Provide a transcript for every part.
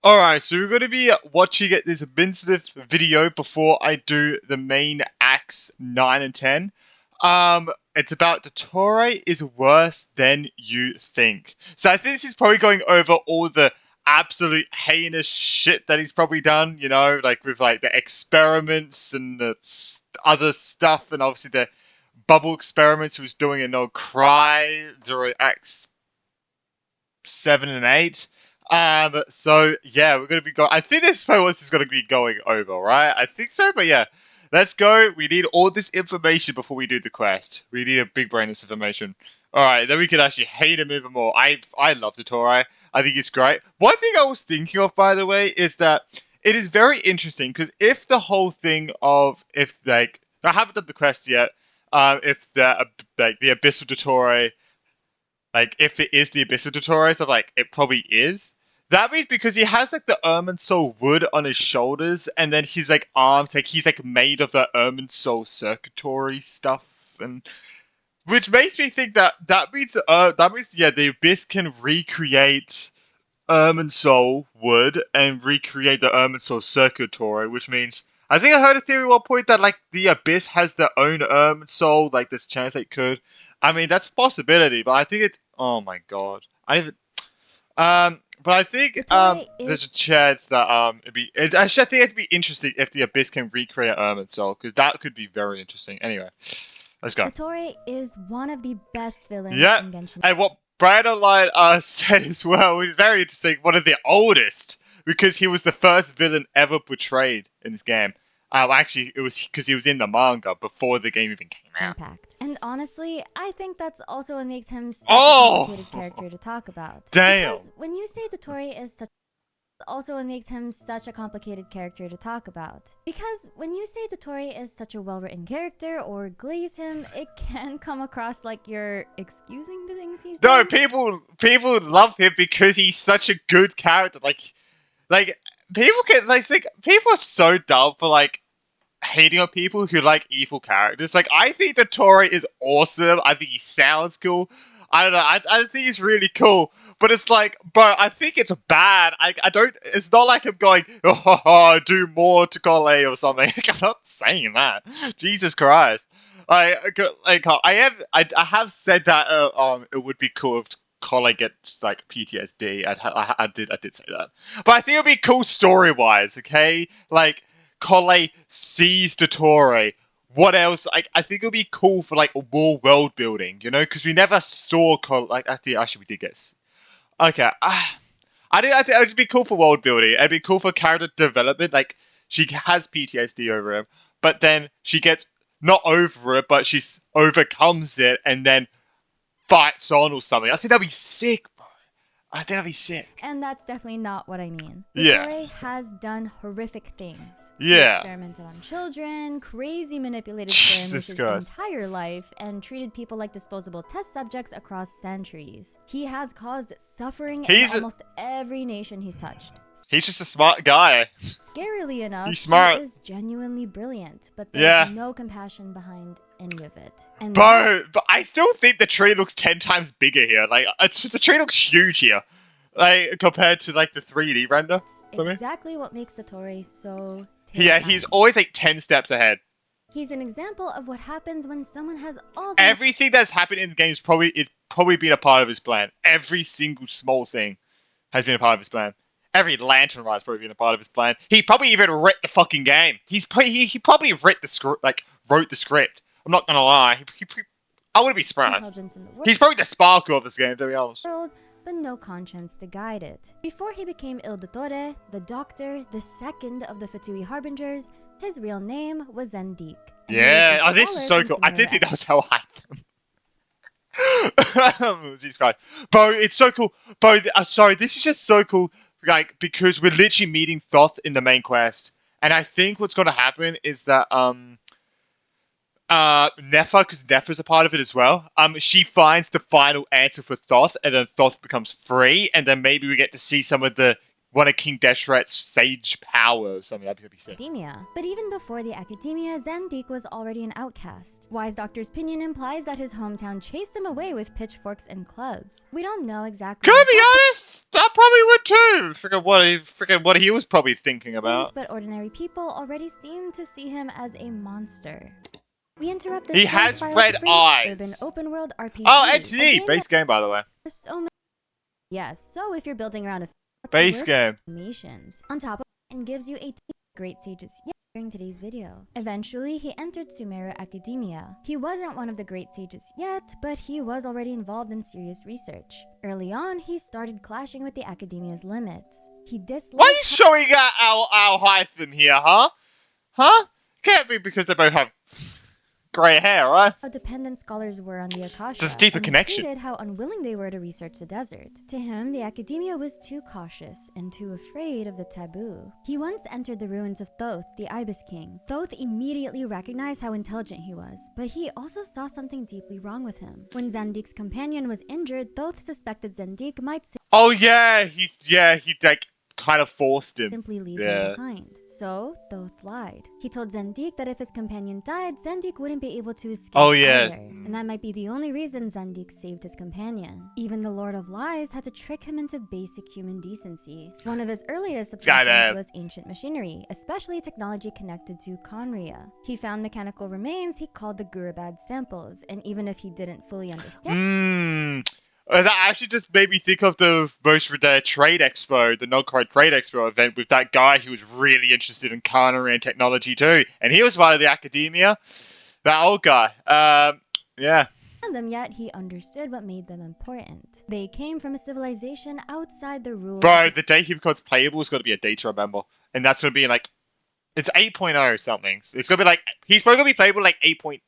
Alright, so we're going to be watching this Vincent video before I do the main acts 9 and 10. It's about Dottore is worse than you think. So I think this is probably going over all the absolute heinous shit that he's probably done, you know, like with like the experiments and the other stuff, and obviously the bubble experiments he was doing in No Cry during acts 7 and 8. So yeah, we're gonna be going. I think this is probably what this is gonna be going over, right? I think so, but yeah, let's go. We need all this information before we do the quest. We need a big brain this information. All right, then we can actually hate him even more. I love Dottore. I think it's great. One thing I was thinking of, by the way, is that it is very interesting because if the whole thing of if like I haven't done the quest yet, if the like the Abyss of Dottore, like if it is the Abyss of Dottore, so like it probably is. That means because he has like the Ermine Soul wood on his shoulders, and then his like arms, like he's like made of the Ermine Soul circuitry stuff, and which makes me think that that means yeah, the Abyss can recreate Ermine Soul wood and recreate the Ermine Soul circuitry, which means I think I heard a theory at one point that like the Abyss has their own Ermine Soul, like there's a chance it could. I mean that's a possibility, but I think it's oh my god, I even but I think there's a chance that actually I think it'd be interesting if the Abyss can recreate Ermine Soul, because that could be very interesting. Anyway, let's go. Dottore is one of the best villains Yeah, in Genshin. and what Brian Online said as well, which is very interesting, one of the oldest, because he was the first villain ever portrayed in this game. Actually, it was because he was in the manga before the game even came out. Impact. And honestly, I think that's also what makes him such Oh! a complicated character to talk about. Damn. Because when you say Dottore is such also what makes him such a complicated character to talk about. Because when you say Dottore is such a well-written character or glaze him, it can come across like you're excusing the things he's No, doing. people love him because he's such a good character. Like people can like people are so dumb for like hating on people who like evil characters. Like I think Dottore is awesome. I think he sounds cool. I don't know. I think he's really cool. But it's like, bro, I think it's bad. I don't. It's not like I'm going, oh, do more to Collei or something. Like, I'm not saying that. Jesus Christ. I have said that it would be cool if Collei gets like PTSD. I did say that. But I think it'd be cool story wise. Okay, like Collei sees Dottore. What else? Like, I think it would be cool for like more world building, you know, because we never saw like actually we did get. Okay, I think it would be cool for world building. It'd be cool for character development. Like she has PTSD over him, but then she gets not over it, but she overcomes it and then fights on or something. I think that'd be sick, bro. I think that'd be sick. And that's definitely not what I mean. Yeah. Dottore has done horrific things. Yeah. He experimented on children, crazy manipulated Jesus them his Christ. entire life, and treated people like disposable test subjects across centuries. He has caused suffering in almost every nation he's touched. He's just a smart guy. Scarily enough, He's smart. he is genuinely brilliant, but there's no compassion behind any of it. And Bro, but I still think the tree looks 10 times bigger here. Like, the tree looks huge here. Like, compared to, like, the 3D render. That's exactly what makes Dottore so terrifying. Yeah, he's always, like, 10 steps ahead. He's an example of what happens when someone has all the... Everything that's happened in the game is probably been a part of his plan. Every single small thing has been a part of his plan. Every lantern ride's probably been a part of his plan. He probably even wrote the fucking game. He probably wrote the script, wrote the script. I'm not gonna lie. I wouldn't be surprised. He's probably the sparkle of this game, to be honest. But no conscience to guide it. Before he became Il Dottore, the Doctor, the second of the Fatui Harbingers, his real name was Zendik. Yeah, oh, this is so cool. I didn't think that was how I hyped them. Jesus Christ. Bro, it's so cool. Bro, sorry, this is just so cool. Like, because we're literally meeting Thoth in the main quest. And I think what's gonna happen is that, Nefa, because Nefa's a part of it as well. She finds the final answer for Thoth, and then Thoth becomes free, and then maybe we get to see some of one of King Deshret's sage power or something. That'd be sick. Academia. But even before the academia, Zandik was already an outcast. Wise Doctor's opinion implies that his hometown chased him away with pitchforks and clubs. We don't know exactly. Could be honest, I probably would too. Forget what he was probably thinking about. But ordinary people already seem to see him as a monster. We interrupt He has red eyes. Urban open world RPG. Oh, NTD, base game by the way. So many. Yes, so if you're building around a base game animations on top of it, and gives you a great sages during today's video. Eventually, he entered Sumeru Academia. He wasn't one of the great sages yet, but he was already involved in serious research. Early on, he started clashing with the Academia's limits. He disliked. Why are you showing our Hytham here, huh? Huh? Can't be because they both have grey hair, right? How dependent scholars were on the Akasha. There's a deeper connection. He hated how unwilling they were to research the desert. To him, the Academia was too cautious and too afraid of the taboo. He once entered the ruins of Thoth, the Ibis King. Thoth immediately recognized how intelligent he was, but he also saw something deeply wrong with him. When Zandik's companion was injured, Thoth suspected Zandik might he like kind of forced him. Simply leave him behind. So, Thoth lied. He told Zandik that if his companion died, Zandik wouldn't be able to escape either. And that might be the only reason Zandik saved his companion. Even the Lord of Lies had to trick him into basic human decency. One of his earliest obsessions was ancient machinery, especially technology connected to Conria. He found mechanical remains he called the Gurubad samples, and even if he didn't fully understand that actually just made me think of the Trade Expo, the Nogcard Trade Expo event with that guy who was really interested in culinary and technology too. And he was part of the academia. That old guy. Them yet he understood what made them important. They came from a civilization outside the rules. Bro, the day he becomes playable is going to be a day to remember. And that's going to be like, it's 8.0 or something. It's going to be like, he's probably going to be playable like 8.1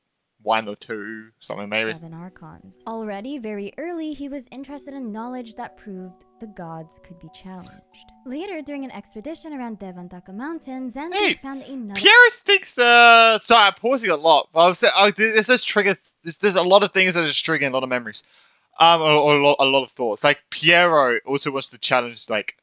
or 2, something maybe. 7 archons. Already, very early, he was interested in knowledge that proved the gods could be challenged. Later, during an expedition around Devantaka Mountain, Zandik found another... Pieris thinks, sorry, I'm pausing a lot. This just triggered... There's a lot of things that are just triggering a lot of memories. A lot of thoughts. Like, Piero also wants to challenge, like,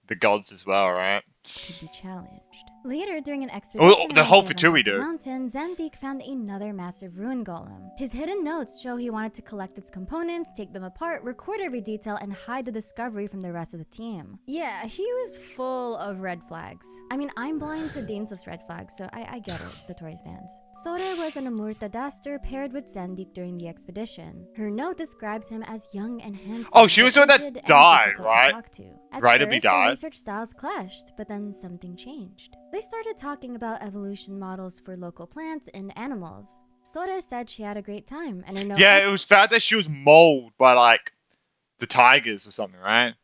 the gods as well, right? Could be challenged. Later, during an expedition the whole Fatui do. Mountain, Zandik found another massive ruin golem. His hidden notes show he wanted to collect its components, take them apart, record every detail, and hide the discovery from the rest of the team. Yeah, he was full of red flags. I mean, I'm blind to Dainsleif's red flags, so I get it, the Tory stands. Sora was an Amurta Daster paired with Zandik during the expedition. Her note describes him as young and handsome. Oh, she was the one that died, right? At first, their research styles clashed, but then something changed. They started talking about evolution models for local plants and animals. Sora said she had a great time, and her note... Yeah, it was found that she was mauled by, like, the tigers or something, right?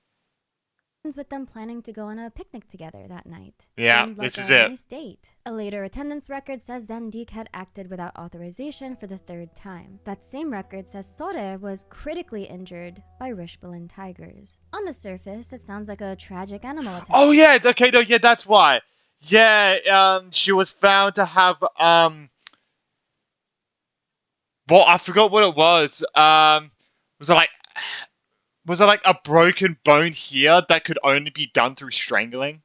With them planning to go on a picnic together that night. Yeah, Seemed this like is a it. Nice date. A later attendance record says Zandik had acted without authorization for the 3rd time. That same record says Sora was critically injured by Rishbalin tigers. On the surface, it sounds like a tragic animal attack. Oh yeah, okay, no, yeah, that's why. Yeah, she was found to have, well, I forgot what it was. Was it like a broken bone here that could only be done through strangling?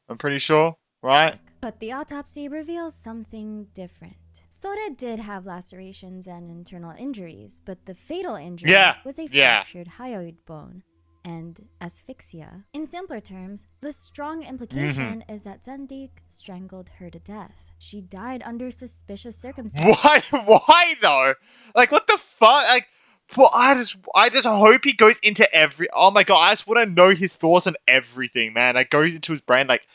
I'm pretty sure, right? But the autopsy reveals something different. Sora did have lacerations and internal injuries, but the fatal injury was a fractured hyoid bone and asphyxia. In simpler terms, the strong implication is that Zandik strangled her to death. She died under suspicious circumstances. Why though? Like, what the fuck? Like, well, I just hope he goes into every... Oh my god, I just want to know his thoughts on everything, man. Like, goes into his brain, like...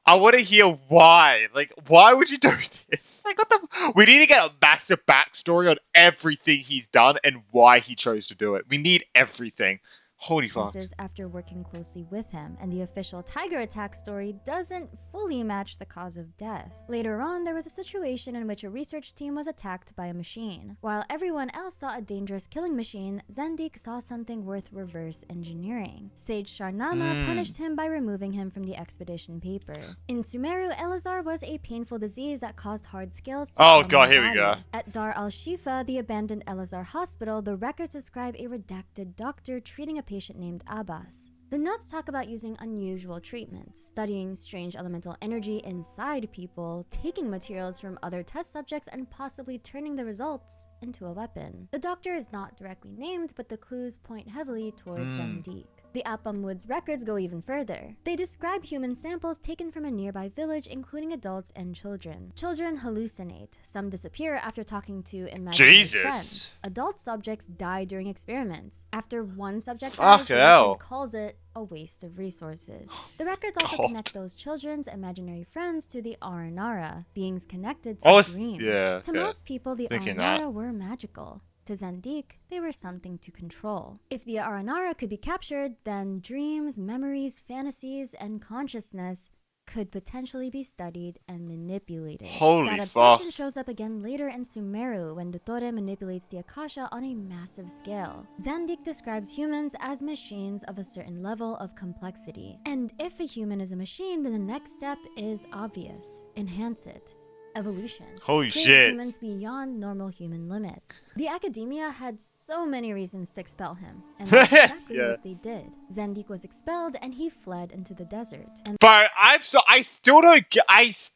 I want to hear why. Like, why would you do this? Like, what the... We need to get a massive backstory on everything he's done and why he chose to do it. We need everything. Holy fuck. After working closely with him, and the official tiger attack story doesn't fully match the cause of death. Later on, there was a situation in which a research team was attacked by a machine. While everyone else saw a dangerous killing machine, Zandik saw something worth reverse engineering. Sage Sharnama punished him by removing him from the expedition paper. In Sumeru, Elazar was a painful disease that caused hard scales to Oh form god, in the here we body. go. At Dar al-Shifa, the abandoned Elazar hospital, the records describe a redacted doctor treating a patient named Abbas. The notes talk about using unusual treatments, studying strange elemental energy inside people, taking materials from other test subjects, and possibly turning the results into a weapon. The doctor is not directly named, but the clues point heavily towards Zandik. The Apam Woods records go even further. They describe human samples taken from a nearby village, including adults and children. Children hallucinate. Some disappear after talking to imaginary friends. Adult subjects die during experiments. After one subject dies, the record calls it a waste of resources. The records also connect those children's imaginary friends to the Aranara, beings connected to dreams. To most people, the Aranara were magical. To Zandik, they were something to control. If the Aranara could be captured, then dreams, memories, fantasies, and consciousness could potentially be studied and manipulated. That obsession shows up again later in Sumeru when Dottore manipulates the Akasha on a massive scale. Zandik describes humans as machines of a certain level of complexity. And if a human is a machine, then the next step is obvious. Enhance it. Evolution. Create humans beyond normal human limits. The academia had so many reasons to expel him, and that's exactly what they did. Zandik was expelled, and he fled into the desert. But I still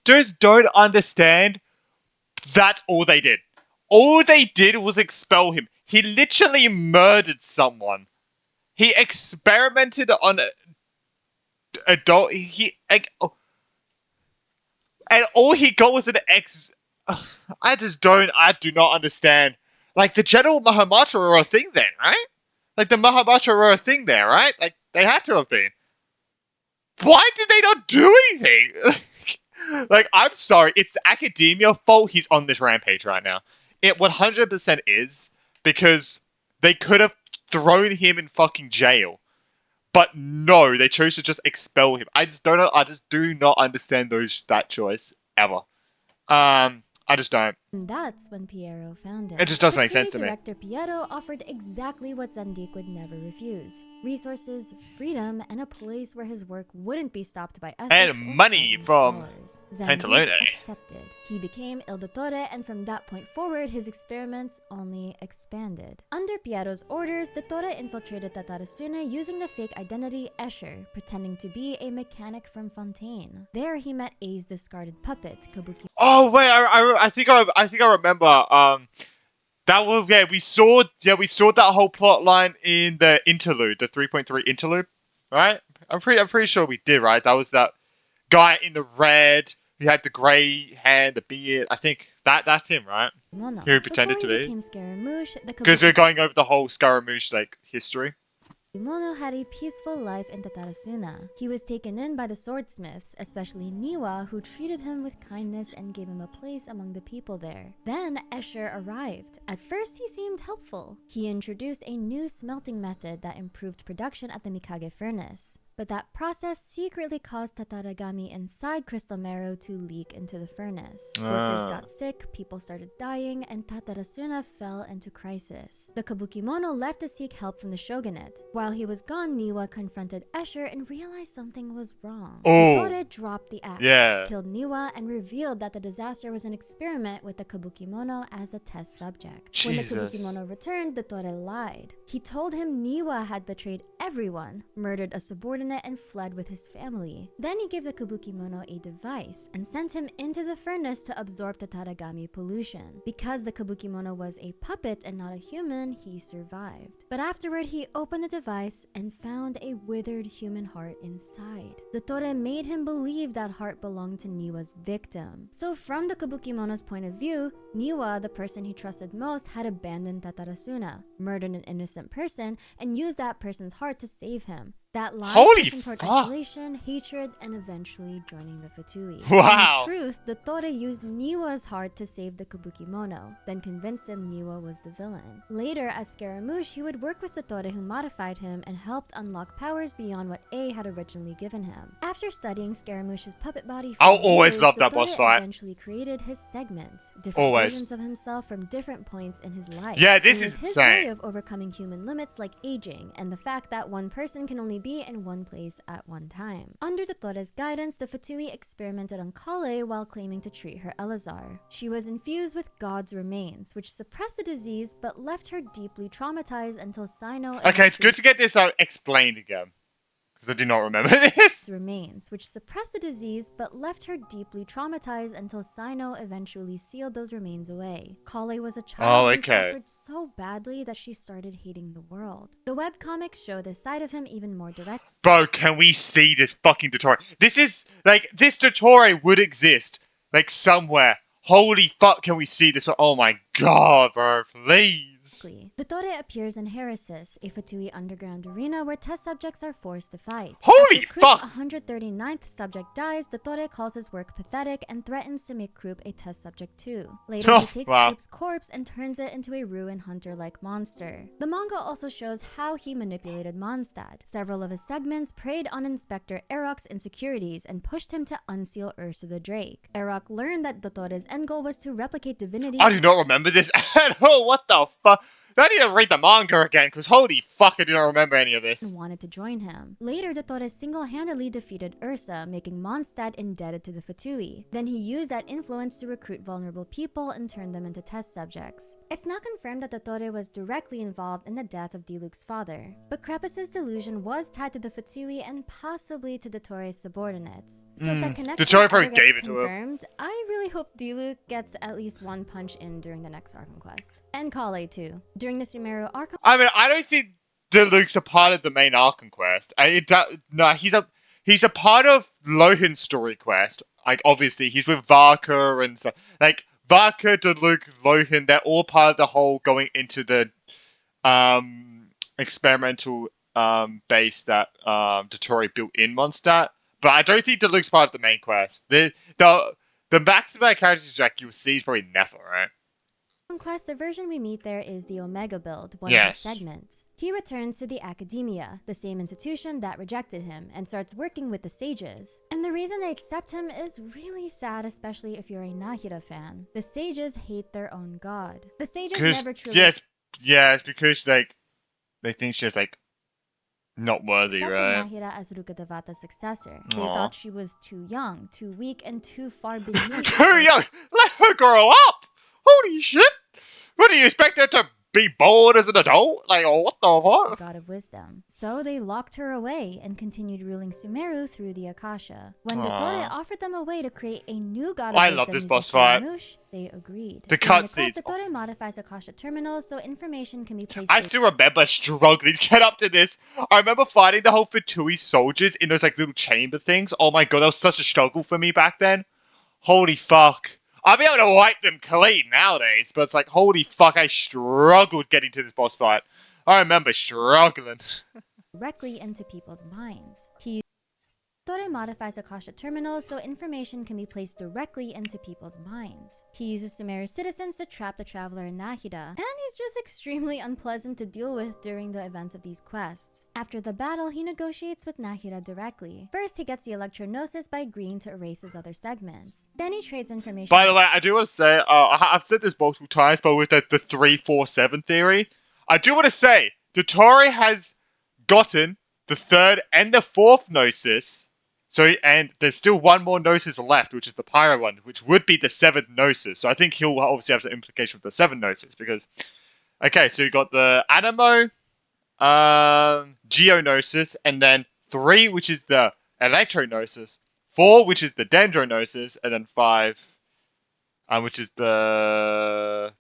just don't understand. That's all they did. All they did was expel him. He literally murdered someone. He experimented on adult. And all he got was an X. I do not understand. Like, the General Mahamatra were a thing then, right? Like, the Mahamatra were a thing there, right? Like, they had to have been. Why did they not do anything? Like, I'm sorry. It's the academia fault he's on this rampage right now. It 100% is. Because they could have thrown him in fucking jail. But no, they chose to just expel him. I just do not understand that choice ever. I just don't. And that's when Piero found him. It just doesn't make sense to me. Director Piero offered exactly what Zandik would never refuse. Resources, freedom, and a place where his work wouldn't be stopped by ethics and money from Zandik accepted. He became Il Dottore, and from that point forward, his experiments only expanded. Under Piero's orders, Dottore infiltrated Tatarasune using the fake identity Escher, pretending to be a mechanic from Fontaine. There, he met A's discarded puppet, Kabuki. Oh wait, I think I remember. That was we saw that whole plot line in the interlude, the 3.3 interlude, right? I'm pretty sure we did, right? That was that guy in the red who had the grey hair, the beard. I think that's him, right? No. Who pretended to be. Scaramouche, because we're going over the whole Scaramouche like history. Mono had a peaceful life in Tatarasuna. He was taken in by the swordsmiths, especially Niwa, who treated him with kindness and gave him a place among the people there. Then Escher arrived. At first, he seemed helpful. He introduced a new smelting method that improved production at the Mikage furnace. But that process secretly caused Tataragami inside Crystal Marrow to leak into the furnace. Workers got sick, people started dying, and Tatarasuna fell into crisis. The Kabukimono left to seek help from the shogunate. While he was gone, Niwa confronted Escher and realized something was wrong. Dottore dropped the axe, killed Niwa, and revealed that the disaster was an experiment with the Kabukimono as a test subject. Jesus. When the Kabukimono returned, Dottore lied. He told him Niwa had betrayed everyone, murdered a subordinate, and fled with his family. Then he gave the Kabukimono a device and sent him into the furnace to absorb the Tataragami pollution. Because the Kabukimono was a puppet and not a human, he survived. But afterward, he opened the device and found a withered human heart inside. Dottore made him believe that heart belonged to Niwa's victim. So from the Kabukimono's point of view, Niwa, the person he trusted most, had abandoned Tatarasuna, murdered an innocent person, and used that person's heart to save him. That lie pushed him toward isolation, hatred, and eventually joining the Fatui. Wow. In truth, Dottore used Niwa's heart to save the Kabukimono, then convinced them Niwa was the villain. Later, as Scaramouche, he would work with Dottore, who modified him and helped unlock powers beyond what A had originally given him. After studying Scaramouche's puppet body for I'll always years, love that boss fight. Eventually created his segments, different versions of himself from different points in his life. Yeah, this is his insane. way of overcoming human limits like aging and the fact that one person can only be in one place at one time. Under Dottore's guidance, the Fatui experimented on Kale while claiming to treat her Elazar. She was infused with God's remains, which suppressed the disease but left her deeply traumatized until Sino. Okay, it's good to get this explained again. Because I do not remember this. remains, which suppressed the disease but left her deeply traumatized until Sino eventually sealed those remains away. Kale was a child Oh, who okay. suffered so badly that she started hating the world. The webcomics show this side of him even more directly. Bro, can we see this fucking Dottore? This is, like, this Dottore would exist, like, somewhere. Holy fuck, can we see this? Oh my god, bro, please. Dottore appears in Herasis, a Fatui underground arena where test subjects are forced to fight. Holy After fuck! Krupp's 139th subject dies, Dottore calls his work pathetic and threatens to make Krupp a test subject too. Later, Oh, he takes wow. Krupp's corpse and turns it into a ruin hunter-like monster. The manga also shows how he manipulated Mondstadt. Several of his segments preyed on Inspector Erok's insecurities and pushed him to unseal Ursa the Drake. Erok learned that Dottore's end goal was to replicate divinity. I do not remember this at all. What the fuck? I need to read the manga again, because holy fuck, I do not remember any of this. Wanted to join him. Later, Dottore single-handedly defeated Ursa, making Mondstadt indebted to the Fatui. Then he used that influence to recruit vulnerable people and turn them into test subjects. It's not confirmed that Dottore was directly involved in the death of Diluc's father, but Krepus's delusion was tied to the Fatui and possibly to Dottore's subordinates. So if that connection Dottore probably ever gets gave it to him. confirmed, I really hope Diluc gets at least one punch in during the next Arkham quest. And Kale too. During the Sumeru Arkham I mean, I don't think Diluc's a part of the main Arkham quest. No, he's a part of Lohan's story quest. Like, obviously, he's with Varka and stuff. Like, Varka, Diluc, Lohan, they're all part of the whole going into the experimental base that Dottore built in Mondstadt. But I don't think Diluc's part of the main quest. The maximum characters like you'll see is probably Nefer, right? quest, the version we meet there is the Omega build, one Yes. of his segments. He returns to the Academia, the same institution that rejected him, and starts working with the sages. And the reason they accept him is really sad, especially if you're a Nahida fan. The sages hate their own god. The sages never truly Yes, because like they think she's like not worthy, accepted right? Nahida as Rukkhadevata's successor. They Aw. thought she was too young, too weak, and too far beneath. Too young. Let her grow up. Holy shit! What do you expect her to be bored as an adult? Like, oh, what the fuck? God of wisdom. So they locked her away and continued ruling Sumeru through the Akasha. When Aw. Dottore offered them a way to create a new God of I wisdom love this using boss fight. Kalanush, they agreed. The During cutscenes. quest, Dottore modifies Akasha terminals so information can be placed. I still remember struggling to get up to this. I remember fighting the whole Fatui soldiers in those like little chamber things. Oh my god, that was such a struggle for me back then. Holy fuck. I'll be able to wipe them clean nowadays, but it's like, holy fuck, I struggled getting to this boss fight. I remember struggling. directly into people's minds. Dottore modifies Akasha terminals so information can be placed directly into people's minds. He uses Sumeru's citizens to trap the traveler in Nahida, and he's just extremely unpleasant to deal with during the events of these quests. After the battle, he negotiates with Nahida directly. First, he gets the Electronosis by agreeing to erase his other segments. Then he trades information. By the way, I do want to say, I've said this multiple times, but with the 347 theory, I do want to say, Dottore has gotten the third and the fourth Gnosis. So, and there's still one more Gnosis left, which is the Pyro one, which would be the seventh Gnosis. So I think he'll obviously have some implication with the seventh Gnosis, because, okay, so you got the Animo, Geognosis, and then 3, which is the Electrognosis, 4, which is the Dendrognosis, and then 5, which is the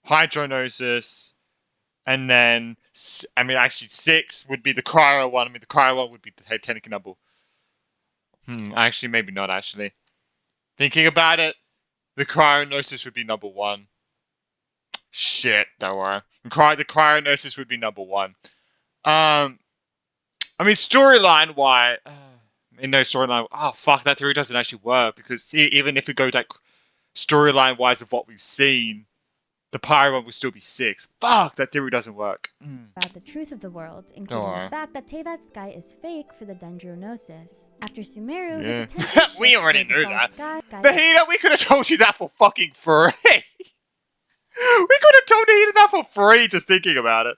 Hydronosis, and then, I mean, actually 6 would be the Cryo one. I mean, the Cryo one would be the technically number. Actually, maybe not, actually. Thinking about it, the Cryonosis would be number 1. Shit, don't worry. The Cryonosis would be number 1. I mean, storyline-wise, in no storyline, oh, fuck, that theory doesn't actually work, because even if we go like storyline-wise of what we've seen, the Pyro one will still be 6. Fuck, that theory doesn't work. About the truth of the world, including the fact that Tevat's sky is fake for the Dendrognosis. After Sumeru, his attention We shifts already toward the knew false that. sky. Nahida, we could have told you that for fucking free. We could have told Nahida that for free just thinking about it.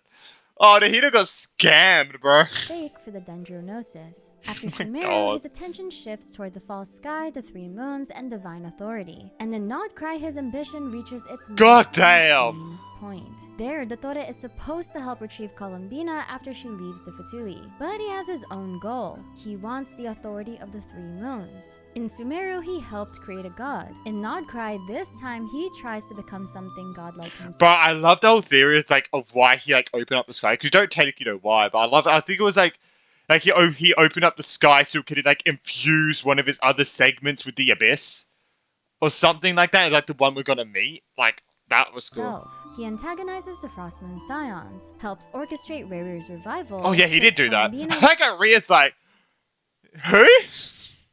Oh, the Hito got scammed, bro. Fake for the dendronosis. After My Sumeru, God. his attention shifts toward the false sky, the three moons, and divine authority. And in Nodcry, his ambition reaches its God most damn. insane point. There, Dottore is supposed to help retrieve Columbina after she leaves the Fatui. But he has his own goal. He wants the authority of the three moons. In Sumeru, he helped create a god. In Nodcry, this time he tries to become something godlike himself. But I love the whole theory of why he opened up the sky, because you don't technically know why, but I think it was he opened up the sky so he could infuse one of his other segments with the abyss or something like that, like the one we're gonna meet. Like that was cool. He antagonizes the Frost Moon Scions, helps orchestrate Reiru's revival. Oh yeah, he did do that. Columbina I got Ria's like, who?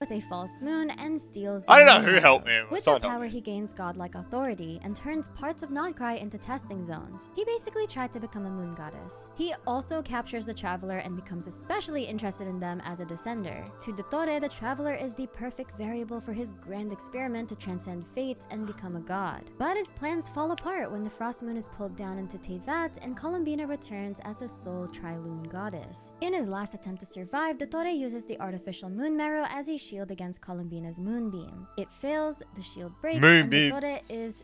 with a false moon and steals the I don't know moon who helped me. arrows. With Someone that helped power, me. he gains godlike authority and turns parts of Nodcry into testing zones. He basically tried to become a moon goddess. He also captures the Traveler and becomes especially interested in them as a descender. To Dottore, the Traveler is the perfect variable for his grand experiment to transcend fate and become a god. But his plans fall apart when the Frost Moon is pulled down into Tevat and Columbina returns as the sole Trilune goddess. In his last attempt to survive, Dottore uses the artificial moon marrow as a shield against Columbina's moonbeam. It fails, the shield breaks, Moonbeam. and Dottore is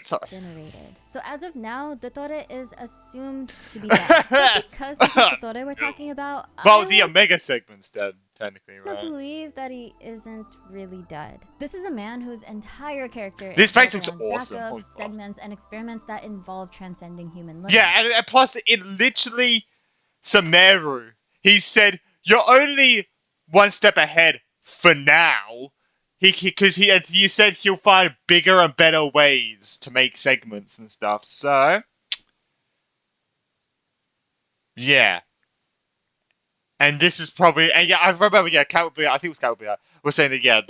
Sorry. incinerated. So as of now, Dottore is assumed to be dead. But because this is Dottore we're talking about, Well, I the would Omega segment's dead, technically, not right? believe that he isn't really dead. This is a man whose entire character This is place built looks around awesome. Holy backups, fuck. segments, and experiments that involve transcending human limits. Yeah, and plus, it literally, Sumeru, he said, you're only one step ahead for now. He said he'll find bigger and better ways to make segments and stuff. So, yeah. And this is probably, and yeah, I remember, yeah, Cowabunga, I think it was Cowabunga, was saying that, yeah,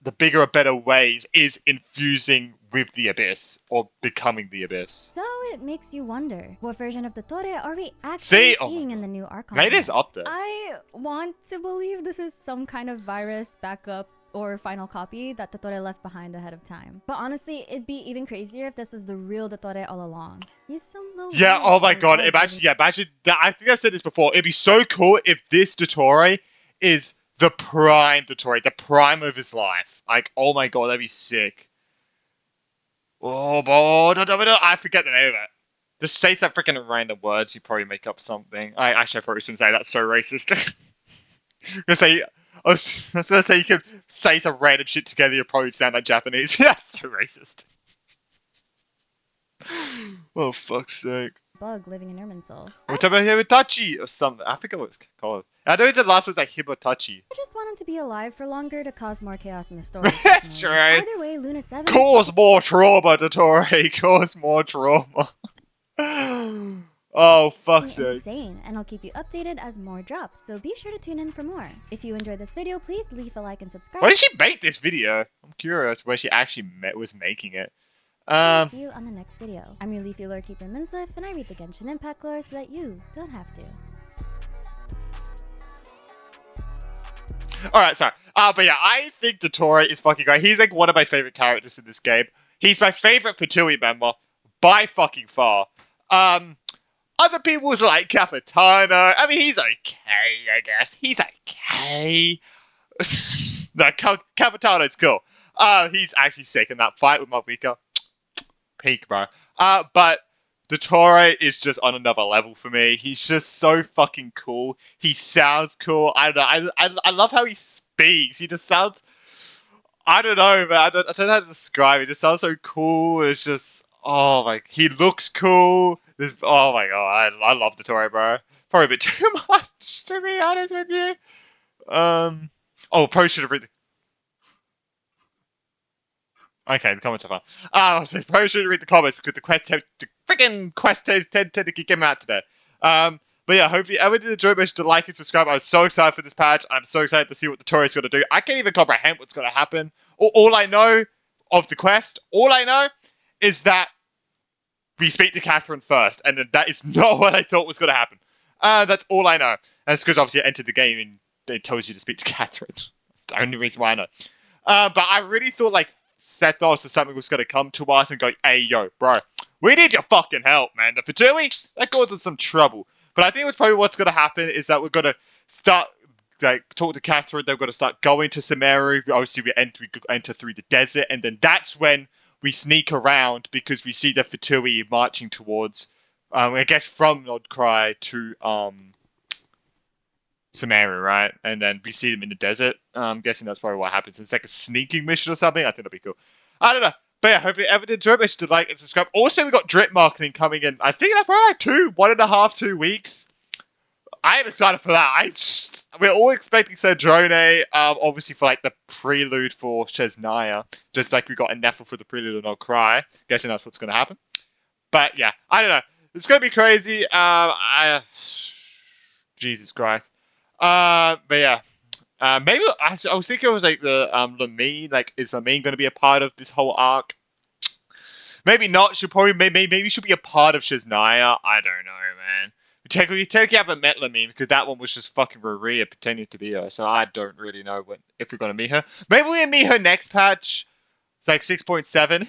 the bigger or better ways is infusing with the abyss or becoming the abyss. So it makes you wonder, what version of Dottore are we See? actually Oh my seeing in God. the new Archon? It is quest? up there. I want to believe this is some kind of virus backup or final copy that Dottore left behind ahead of time. But honestly, it'd be even crazier if this was the real Dottore all along. He's some little Yeah, oh my god, imagine that. I think I've said this before. It'd be so cool if this Dottore is the prime Dottore, the prime of his life. Like, oh my god, that'd be sick. Oh, I forget the name of it. Just say some freaking random words, you probably make up something. I probably shouldn't say that's so racist. I was gonna say you could say some random shit together, you probably sound like Japanese. That's so racist. Oh, fuck's sake. Bug living in Irminsul. We're talking about Hibitachi or something. I forget what it's called. I know the last was like Hibitachi. I just want him to be alive for longer to cause more chaos in the story. That's personally. right. Either way, Luna 7 Cause more trauma, Dottore. Cause more trauma. Oh, fuck's sake. insane, and I'll keep you updated as more drops, so be sure to tune in for more. If you enjoyed this video, please leave a like and subscribe. Why did she make this video? I'm curious where she actually was making it. I'll see you on the next video. I'm your Leafy Lore Keeper Minsliff, and I read the Genshin Impact lore so that you don't have to. Alright, sorry. But yeah, I think Dottore is fucking great. He's like one of my favorite characters in this game. He's my favorite Fatui member by fucking far. Other people's like Capitano. I mean, he's okay, I guess. He's okay. No, Capitano's cool. He's actually sick in that fight with Malvika. Peak, bro. But Dottore is just on another level for me. He's just so fucking cool. He sounds cool. I don't know. I love how he speaks. He just sounds. I don't know, man. I don't know how to describe it. He just sounds so cool. It's just. Oh my. He looks cool. Oh my god. I love Dottore, bro. Probably a bit too much, to be honest with you. Oh, probably should have read the. Okay, the comments are fun. So probably should read the comments because the freaking quest tend to keep them out today. But yeah, hope you ever did enjoy. Make sure to like and subscribe. I'm so excited for this patch. I'm so excited to see what the Dottore is going to do. I can't even comprehend what's going to happen. All I know of the quest, all I know is that we speak to Catherine first, and that is not what I thought was going to happen. That's all I know. And it's because obviously I entered the game and it tells you to speak to Catherine. That's the only reason why I know. But I really thought like Sethos or something was going to come to us and go, hey, yo, bro, We need your fucking help, man. The Fatui, that causes some trouble. But I think what's going to happen is that we're going to start, like, talk to Catherine. They're going to start going to Samaria. Obviously, we enter through the desert, and then that's when we sneak around because we see the Fatui marching towards, I guess, from Nod Cry to Samaria, right? And then we see them in the desert. I'm guessing that's probably what happens. It's like a sneaking mission or something. I think that'd be cool. I don't know. But yeah, hopefully everyone enjoyed. Make sure to like and subscribe. Also, we got drip marketing coming in. I think that's probably like 1.5, 2 weeks. I am excited for that. We're all expecting Cedrone, obviously for like the prelude for Chesnaya, just like we got a Neffel for the prelude on I'll Cry. Guessing that's what's going to happen. But yeah, I don't know. It's going to be crazy. Jesus Christ. But yeah. Maybe I was thinking it was like the Lamine, like is Lamine going to be a part of this whole arc? Maybe not. She'll probably maybe she'll be a part of Shiznaya. I don't know, man. We technically haven't met Lamine because that one was just fucking Maria pretending to be her. So I don't really know if we're gonna meet her. Maybe we meet her next patch. It's like 6.7.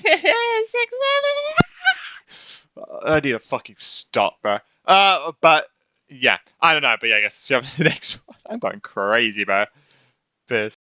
6.7. I need to fucking stop, bro. But yeah, I don't know. But yeah, I guess see you on the next one. I'm going crazy, bro. Peace.